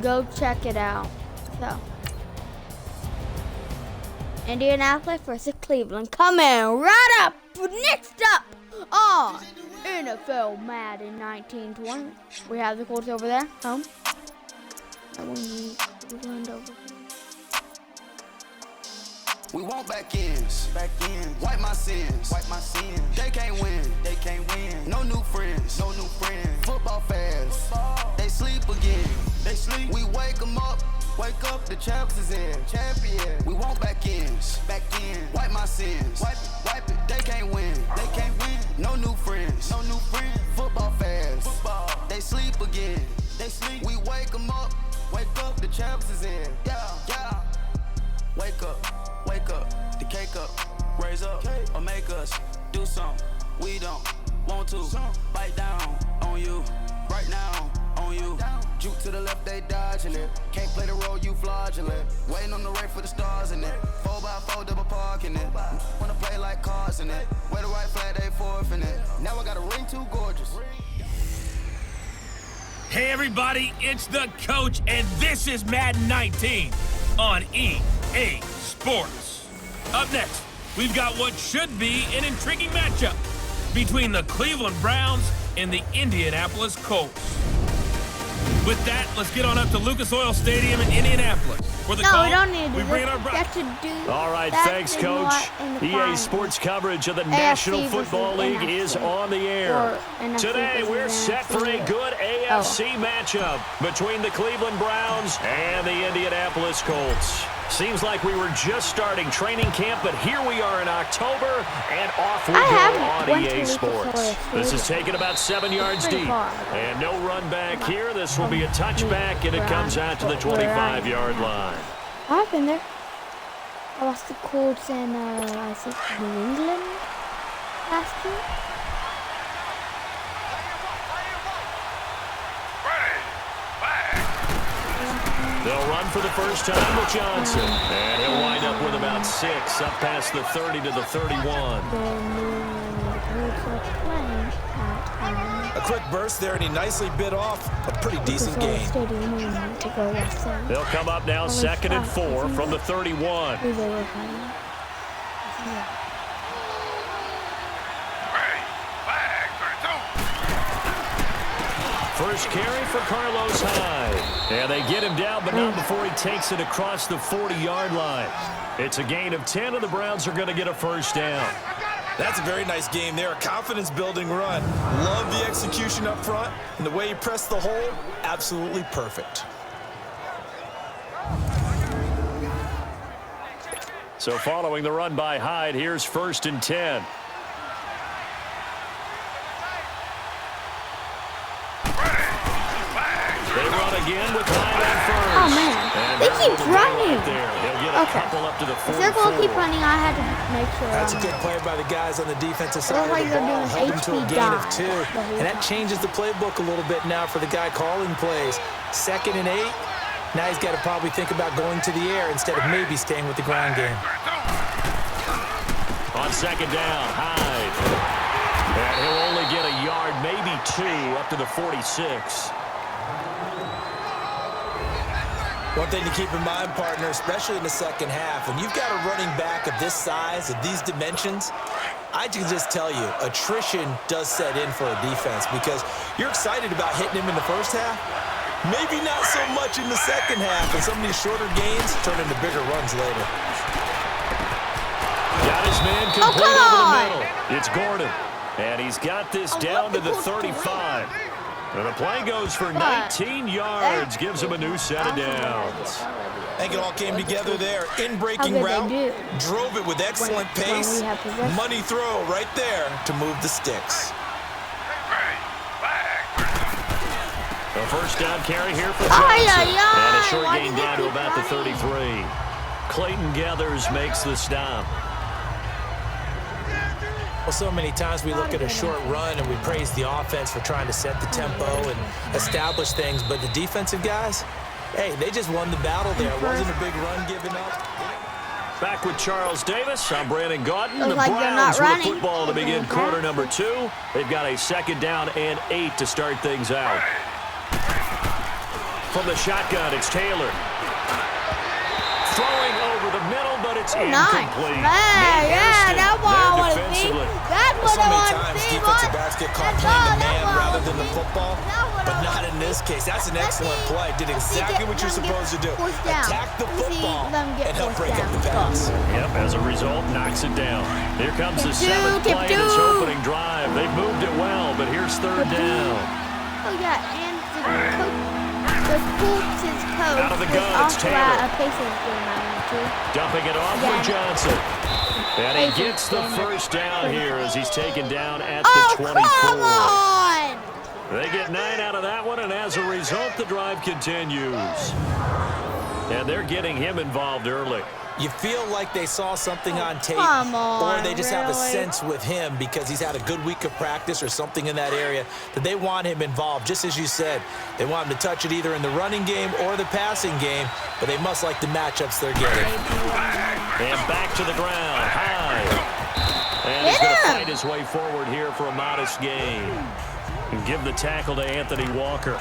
Go check it out. So, Indianapolis versus Cleveland. Coming right up. Next up on NFL Madden 1920. We have the Colts over there. Home. We want back ends. Wipe my sins. They can't win. No new friends. Football fans. They sleep again. We wake them up. The champs is in. Champion. We want back ends. Wipe my sins. Wipe it. They can't win. No new friends. Football fans. They sleep again. We wake them up. The champs is in. Yeah. Wake up, the cake up, raise up, or make us do something we don't want to. Bite down on you, right now on you. Juke to the left, they dodging it. Can't play the role, you fraudulent. Waiting on the race for the stars in it. 4x4 double parking it. Wanna play like cars in it. Wear the white flag, they forfeiting it. Now I got a ring too gorgeous. Hey everybody, it's the coach, and this is Madden 19 on EA Sports. Up next, we've got what should be an intriguing matchup between the Cleveland Browns and the Indianapolis Colts. With that, let's get on up to Lucas Oil Stadium in Indianapolis. For the we don't need to do bring in this. our We have to do All right, that thanks, Coach. EA finals. Sports coverage of the AFC National Football versus League is NFC. on the air. Or NFC Today, versus we're set for a NFC. good AFC matchup between the Cleveland Browns and the Indianapolis Colts. Seems like we were just starting training camp, but here we are in October, and off we go on EA Sports. This is taken about 7 yards deep, and no run back here. This will be a touchback, and it comes out to the 25-yard line. I've been there. I watched the Colts in, I think, New England last year. They'll run for the first time with Johnson, and he'll wind up with about 6, up past the 30 to the 31. A quick burst there, and he nicely bit off a pretty decent gain. They'll come up now 2nd and 4 from the 31. First carry for Carlos Hyde. And they get him down, but not before he takes it across the 40-yard line. It's a gain of 10, and the Browns are going to get a first down. That's a very nice game there, a confidence-building run. Love the execution up front, and the way he pressed the hole, absolutely perfect. So following the run by Hyde, here's 1st and 10. They run again with Hyde on first. Oh, man. They keep running. They'll get a couple up to the 44. If they're going to keep running, I had to make sure. That's a good play by the guys on the defensive side of the like they're ball, doing held him to a HP gain of dive. 2. And that changes the playbook a little bit now for the guy calling plays. 2nd and 8. Now he's got to probably think about going to the air instead of maybe staying with the ground game. On 2nd down, Hyde. And he'll only get a yard, maybe 2, up to the 46. One thing to keep in mind, partner, especially in the second half, when you've got a running back of this size, of these dimensions, I can just tell you, attrition does set in for a defense because you're excited about hitting him in the first half. Maybe not so much in the second half, and some of these shorter gains turn into bigger runs later. Got his man complete over the middle. It's Gordon, and he's got this down to the 35. And the play goes for 19 yards, gives him a new set of downs. I think it all came together there. In-breaking route, drove it with excellent pace. Money throw right there to move the sticks. A first down carry here for Johnson. And a short gain down to about the 33. Clayton Gathers makes the stop. Well, so many times we look at a short run and we praise the offense for trying to set the tempo and establish things, but the defensive guys, hey, they just won the battle there. It wasn't a big run given up. Back with Charles Davis. I'm Brandon Gaudin. The like Browns with with the football to begin quarter number 2. They've got a 2nd down and 8 to start things out. From the shotgun, it's Taylor. Throwing over the middle, but it's incomplete. Yeah, that's what I want to see. That's what I want to see. Defensive backs get caught playing the man rather than the football, but not in this case. That's an excellent play. Did exactly what you're supposed to do. Attack the football and help break up the pass. Yep, as a result, knocks it down. Here comes the 7th play in this opening drive. They've moved it well, but here's 3rd down. Oh, yeah, and the coach's coach out of the gun, it's Taylor. Dumping it off for Johnson. And he gets the first down here as he's taken down at the 24. Come on! They get 9 out of that one, and as a result, the drive continues. And they're getting him involved early. You feel like they saw something on tape, or they just have a sense with him because he's had a good week of practice or something in that area that they want him involved. Just as you said, they want him to touch it either in the running game or the passing game, but they must like the matchups they're getting. And back to the ground, high. And he's going to fight his way forward here for a modest gain. And give the tackle to Anthony Walker.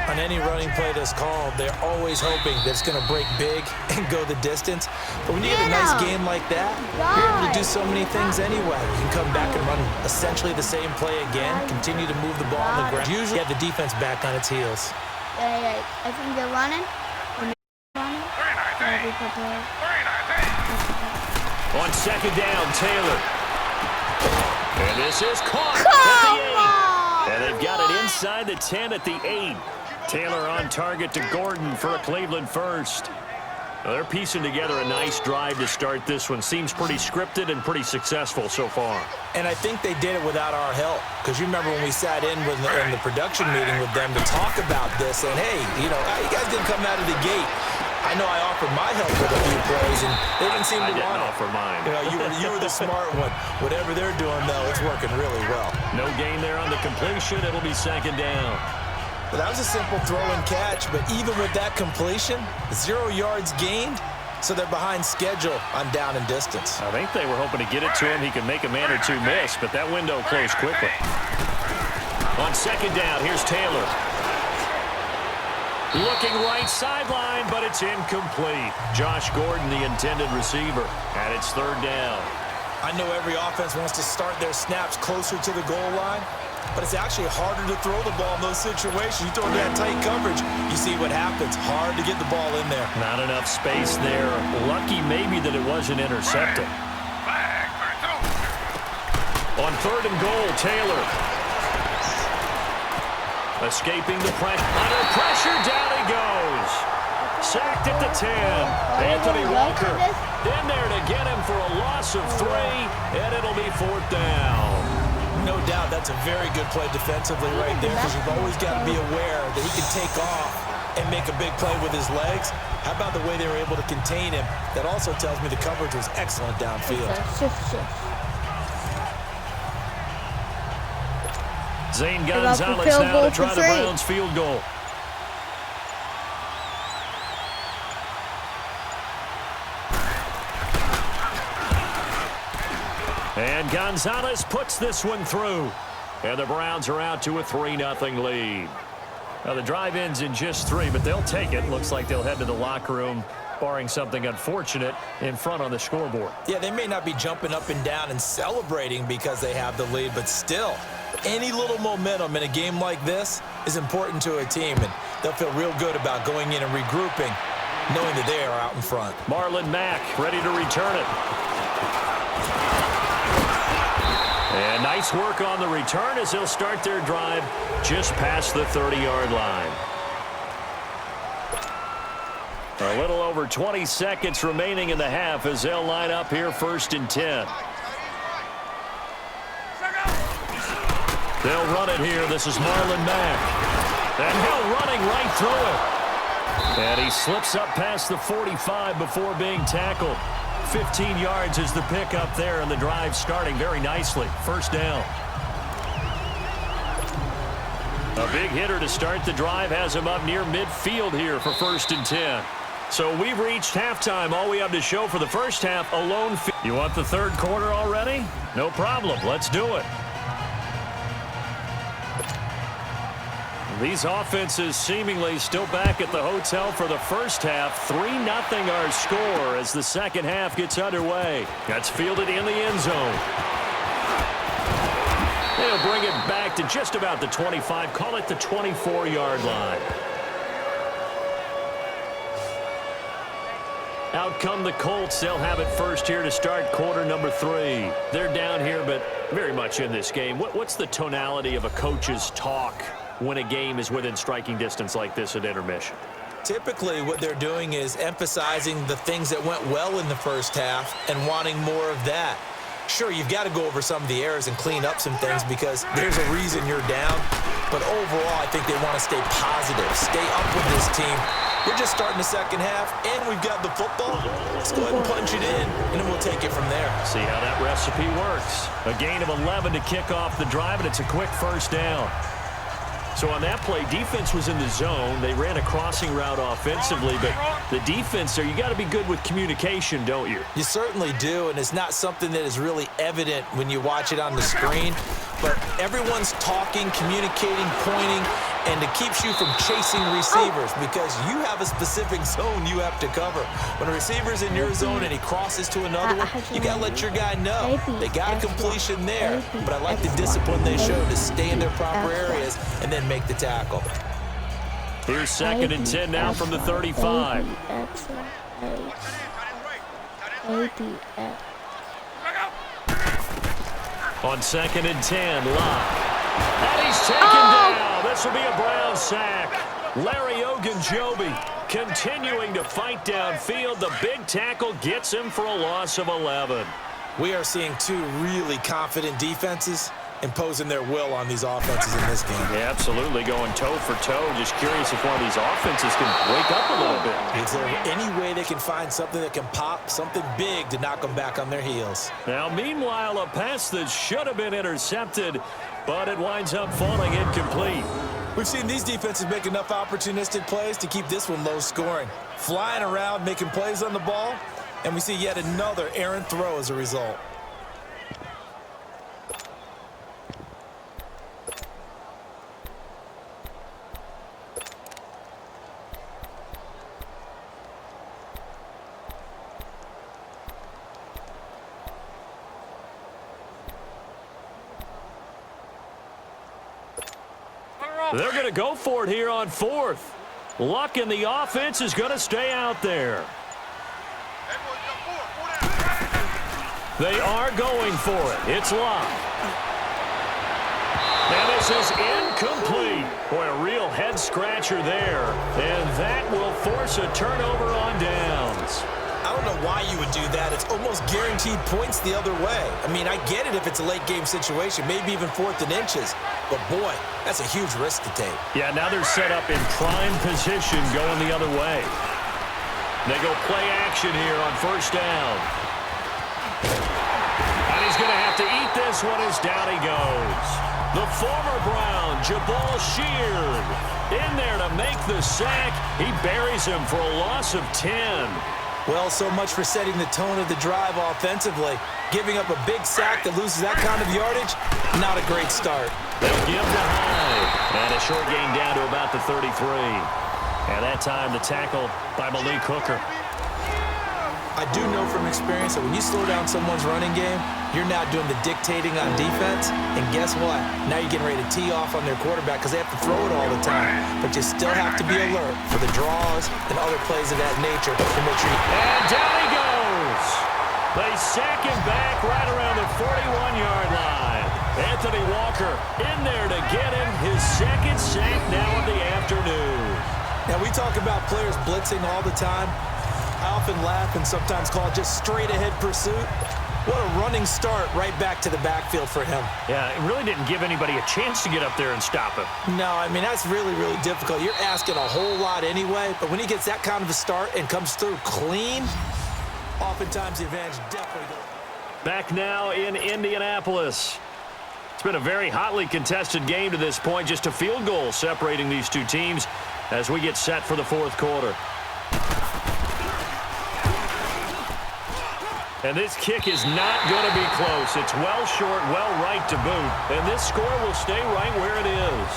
On any running play that's called, they're always hoping that it's going to break big and go the distance. But when you get a nice game like that, you're able to do so many things anyway. You can come back and run essentially the same play again, continue to move the ball on the ground. Usually you have the defense back on its heels. Yeah, I think they're running. On 2nd down, Taylor. And this is caught at the 8. And they've got it inside the 10 at the 8. Taylor on target to Gordon for a Cleveland first. Well, they're piecing together a nice drive to start this one. Seems pretty scripted and pretty successful so far. And I think they did it without our help. Because you remember when we sat in the production meeting with them to talk about this, and hey, you guys didn't come out of the gate. I know I offered my help with a few plays, and they didn't seem to want it. I didn't offer mine. You were the smart one. Whatever they're doing, though, it's working really well. No gain there on the completion. It'll be 2nd down. Well, that was a simple throw and catch, but even with that completion, 0 yards gained, so they're behind schedule on down and distance. I think they were hoping to get it to him. He could make a man or two miss, but that window closed quickly. On 2nd down, here's Taylor. Looking right sideline, but it's incomplete. Josh Gordon, the intended receiver, and it's 3rd down. I know every offense wants to start their snaps closer to the goal line, but it's actually harder to throw the ball in those situations. You throw that tight coverage, you see what happens. Hard to get the ball in there. Not enough space there. Lucky maybe that it wasn't intercepted. On 3rd and goal, Taylor. Escaping the pressure. Under pressure, down he goes. Sacked at the 10. Anthony Walker in there to get him for a loss of 3, and it'll be 4th down. No doubt that's a very good play defensively right there, because you've always got to be aware that he can take off and make a big play with his legs. How about the way they were able to contain him? That also tells me the coverage was excellent downfield. Zane Gonzalez now to try the Browns field goal. And Gonzalez puts this one through. And the Browns are out to a 3-0 lead. Now the drive ends in just 3, but they'll take it. Looks like they'll head to the locker room, barring something unfortunate, in front on the scoreboard. Yeah, they may not be jumping up and down and celebrating because they have the lead, but still, any little momentum in a game like this is important to a team, and they'll feel real good about going in and regrouping, knowing that they are out in front. Marlon Mack ready to return it. And nice work on the return as they'll start their drive just past the 30-yard line. A little over 20 seconds remaining in the half as they'll line up here 1st and 10. They'll run it here. This is Marlon Mack. And Hill running right through it. And he slips up past the 45 before being tackled. 15 yards is the pickup there, and the drive starting very nicely. 1st down. A big hitter to start the drive has him up near midfield here for 1st and 10. So we've reached halftime. All we have to show for the first half, a lone field. You want the 3rd quarter already? No problem. Let's do it. These offenses seemingly still back at the hotel for the first half. 3-0 our score as the second half gets underway. That's fielded in the end zone. They'll bring it back to just about the 25. Call it the 24-yard line. Out come the Colts. They'll have it first here to start quarter number 3. They're down here, but very much in this game. What's the tonality of a coach's talk when a game is within striking distance like this at intermission? Typically, what they're doing is emphasizing the things that went well in the first half and wanting more of that. Sure, you've got to go over some of the errors and clean up some things because there's a reason you're down. But overall, I think they want to stay positive, stay up with this team. We're just starting the second half, and we've got the football. Let's go ahead and punch it in, and then we'll take it from there. See how that recipe works. A gain of 11 to kick off the drive, and it's a quick first down. So on that play, defense was in the zone. They ran a crossing route offensively, but the defense there, you got to be good with communication, don't you? You certainly do, and it's not something that is really evident when you watch it on the screen. But everyone's talking, communicating, pointing, and it keeps you from chasing receivers because you have a specific zone you have to cover. When a receiver's in your zone and he crosses to another one, you got to let your guy know. They got a completion there, but I like the discipline they showed to stay in their proper areas and then make the tackle. Here's 2nd and 10 now from the 35. On 2nd and 10, Locke. And he's taken down. This will be a Brown sack. Larry Ogunjobi continuing to fight downfield. The big tackle gets him for a loss of 11. We are seeing two really confident defenses imposing their will on these offenses in this game. Yeah, absolutely, going toe for toe. Just curious if one of these offenses can wake up a little bit. Is there any way they can find something that can pop, something big to knock them back on their heels? Now, meanwhile, a pass that should have been intercepted, but it winds up falling incomplete. We've seen these defenses make enough opportunistic plays to keep this one low scoring. Flying around, making plays on the ball, and we see yet another errant throw as a result. They're going to go for it here on 4th. Luck in the offense is going to stay out there. They are going for it. It's Luck. Now this is incomplete. Boy, a real head-scratcher there. And that will force a turnover on downs. I don't know why you would do that. It's almost guaranteed points the other way. I mean, I get it if it's a late-game situation, maybe even 4th and inches. But, boy, that's a huge risk to take. Yeah, now they're set up in prime position going the other way. They go play action here on 1st down. And he's going to have to eat this one as down he goes. The former Brown, Jabal Sheard, in there to make the sack. He buries him for a loss of 10. Well, so much for setting the tone of the drive offensively. Giving up a big sack that loses that kind of yardage, not a great start. They'll give to Hyde. And a short gain down to about the 33. And that time the tackle by Malik Hooker. I do know from experience that when you slow down someone's running game, you're not doing the dictating on defense. And guess what? Now you're getting ready to tee off on their quarterback because they have to throw it all the time. But you still have to be alert for the draws and other plays of that nature to make sure you... And down he goes. They sack him back right around the 41-yard line. Anthony Walker in there to get him his second sack now of the afternoon. Now, we talk about players blitzing all the time. I often laugh and sometimes call it just straight-ahead pursuit. What a running start right back to the backfield for him. Yeah, it really didn't give anybody a chance to get up there and stop him. No, I mean, that's really, really difficult. You're asking a whole lot anyway, but when he gets that kind of a start and comes through clean, oftentimes the advantage definitely goes. Back now in Indianapolis. It's been a very hotly contested game to this point. Just a field goal separating these two teams as we get set for the 4th quarter. And this kick is not going to be close. It's well short, well right to boot. And this score will stay right where it is.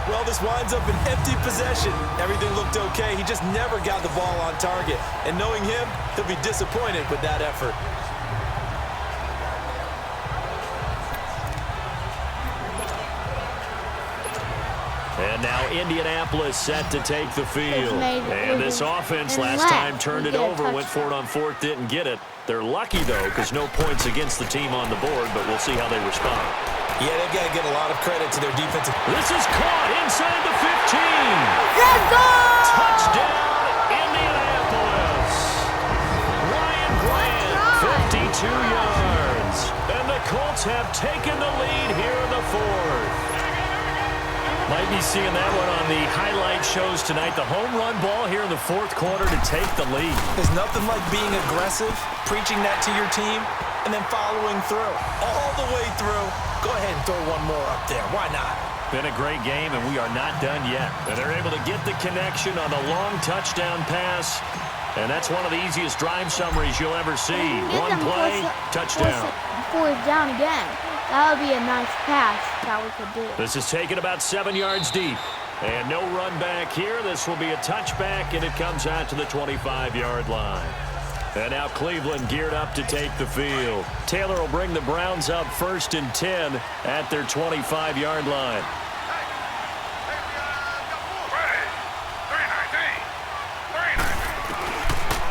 Well, this winds up an empty possession. Everything looked okay. He just never got the ball on target. And knowing him, he'll be disappointed with that effort. And now Indianapolis set to take the field. And this offense last time turned it over, went for it on fourth, didn't get it. They're lucky, though, because no points against the team on the board, but we'll see how they respond. Yeah, they've got to give a lot of credit to their defensive. This is caught inside the 15. Let's go! Touchdown, Indianapolis. Ryan Grant, 52 yards. And the Colts have taken the lead here in the fourth. Might be seeing that one on the highlight shows tonight. The home run ball here in the fourth quarter to take the lead. There's nothing like being aggressive, preaching that to your team, and then following through. All the way through. Go ahead and throw one more up there. Why not? Been a great game, and we are not done yet. And they're able to get the connection on the long touchdown pass. And that's one of the easiest drive summaries you'll ever see. One play, touchdown. Fourth down again. That would be a nice pass that we could do. This is taken about 7 yards deep. And no run back here. This will be a touchback, and it comes out to the 25-yard line. And now Cleveland geared up to take the field. Taylor will bring the Browns up 1st and 10 at their 25-yard line.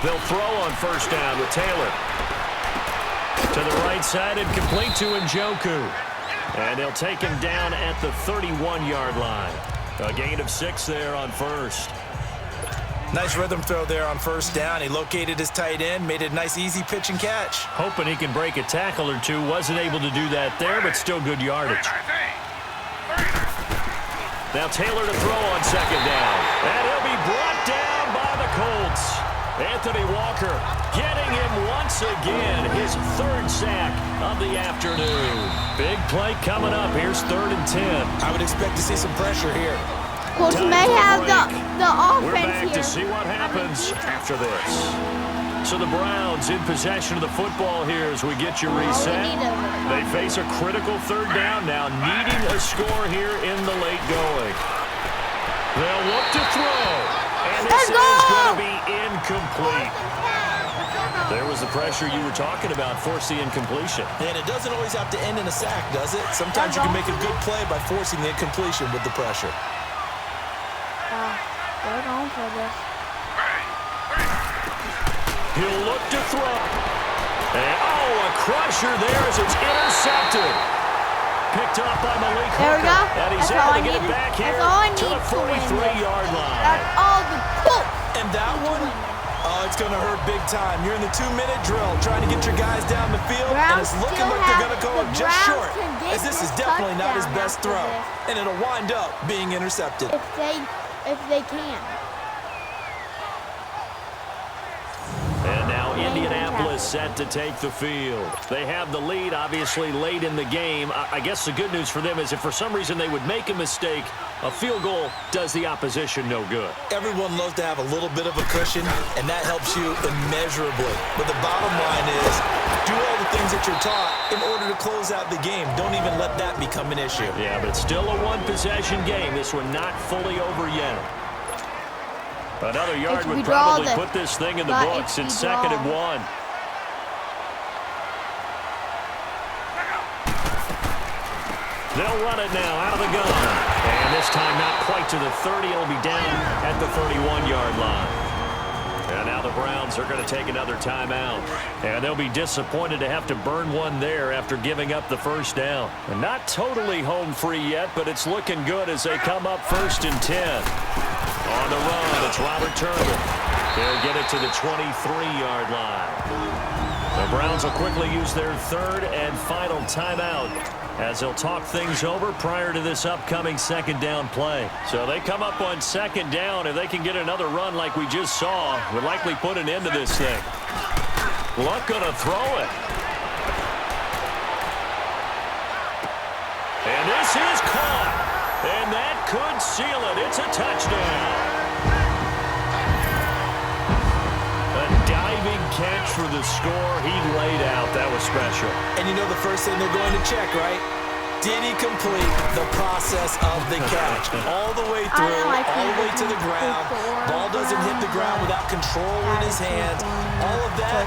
They'll throw on 1st down with Taylor. To the right side and complete to Njoku. And they'll take him down at the 31-yard line. A gain of 6 there on 1st. Nice rhythm throw there on 1st down. He located his tight end, made it a nice easy pitch and catch. Hoping he can break a tackle or two. Wasn't able to do that there, but still good yardage. Now Taylor to throw on 2nd down. And he'll be brought down by the Colts. Anthony Walker getting him once again. His 3rd sack of the afternoon. Big play coming up. Here's 3rd and 10. I would expect to see some pressure here. Colts may have the offense We're back here. to see what happens after this. So the Browns in possession of the football here as we get you reset. They face a critical 3rd down now, needing a score here in the late going. They'll look to throw. And this is going to be incomplete. There was the pressure you were talking about, force the incompletion. And it doesn't always have to end in a sack, does it? Sometimes you can make a good play by forcing the incompletion with the pressure. They're going for this. He'll look to throw. And, a crusher there as it's intercepted. Picked up by Malik Hooker. There we go. And he's That's all able to I get it needed. back here That's all I to the need to win this. 43-yard line. That's all the Colts. And that one, it's going to hurt big time. You're in the 2-minute drill trying to get your guys down the field, and it's looking like they're going to go just short, as this is definitely not his best throw, and it'll wind up being intercepted. If they can. And now Indianapolis set to take the field. They have the lead, obviously, late in the game. I guess the good news for them is if for some reason they would make a mistake, a field goal does the opposition no good. Everyone loves to have a little bit of a cushion, and that helps you immeasurably. But the bottom line is, do all the things that you're taught in order to close out the game. Don't even let that become an issue. Yeah, but still a one-possession game. This one not fully over yet. Another yard would probably put this thing in the books. It's 2nd and 1. They'll run it now out of the gun. And this time not quite to the 30. It'll be down at the 31-yard line. And now the Browns are going to take another timeout. And they'll be disappointed to have to burn one there after giving up the 1st down. And not totally home free yet, but it's looking good as they come up 1st and 10. On the run, it's Robert Turner. They'll get it to the 23-yard line. The Browns will quickly use their 3rd and final timeout as they'll talk things over prior to this upcoming 2nd down play. So they come up on 2nd down. If they can get another run like we just saw, would likely put an end to this thing. Luck gonna throw it. And this is caught. And that could seal it. It's a touchdown. A diving catch for the score. He laid out. That was special. And you know the first thing they're going to check, right? Did he complete the process of the catch? All the way through, all the way to the ground. Ball doesn't hit the ground without control in his hands. All of that,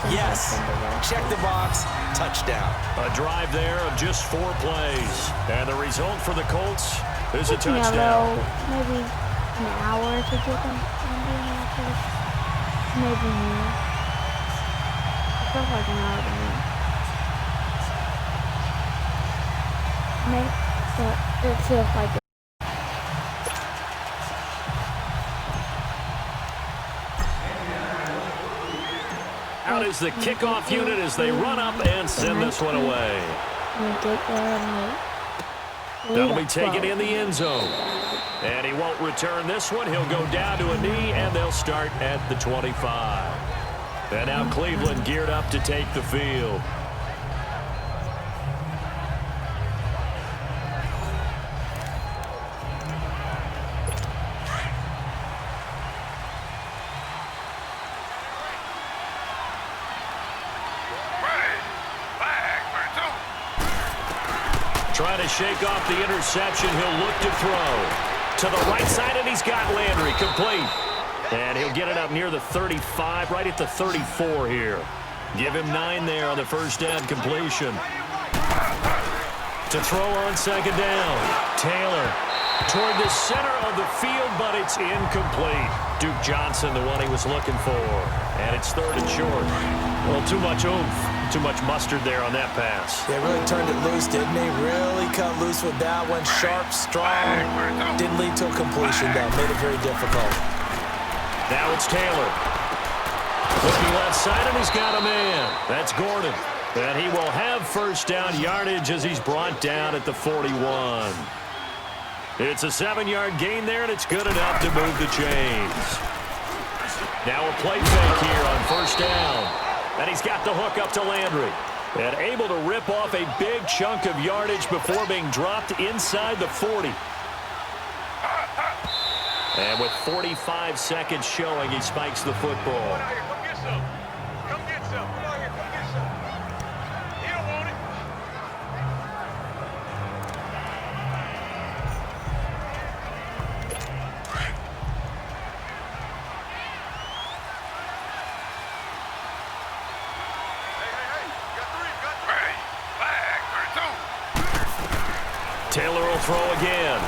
yes. Check the box, touchdown. A drive there of just 4 plays. And the result for the Colts is a touchdown. Maybe an hour to get them. Maybe more. It feels like an hour to me. But it feels like it. Out is the kickoff unit as they run up and send this one away. That'll be taken in the end zone. And he won't return this one. He'll go down to a knee, and they'll start at the 25. And now Cleveland geared up to take the field. Trying to shake off the interception. He'll look to throw. To the right side, and he's got Landry complete. And he'll get it up near the 35, right at the 34 here. Give him 9 there on the first down completion. To throw on second down. Taylor toward the center of the field, but it's incomplete. Duke Johnson, the one he was looking for. And it's 3rd and short. Well, too much oomph. Too much mustard there on that pass. They really turned it loose, didn't they? Really cut loose with that one. Sharp, strong. Didn't lead to a completion, though. Made it very difficult. Now it's Taylor. Looking left side, and he's got a man. That's Gordon. And he will have first down yardage as he's brought down at the 41. It's a 7-yard gain there, and it's good enough to move the chains. Now a play fake here on first down. And he's got the hook up to Landry. And able to rip off a big chunk of yardage before being dropped inside the 40. And with 45 seconds showing, he spikes the football. Come get some. Come get some. Come on here. Come get some. He don't want it. Taylor will throw again.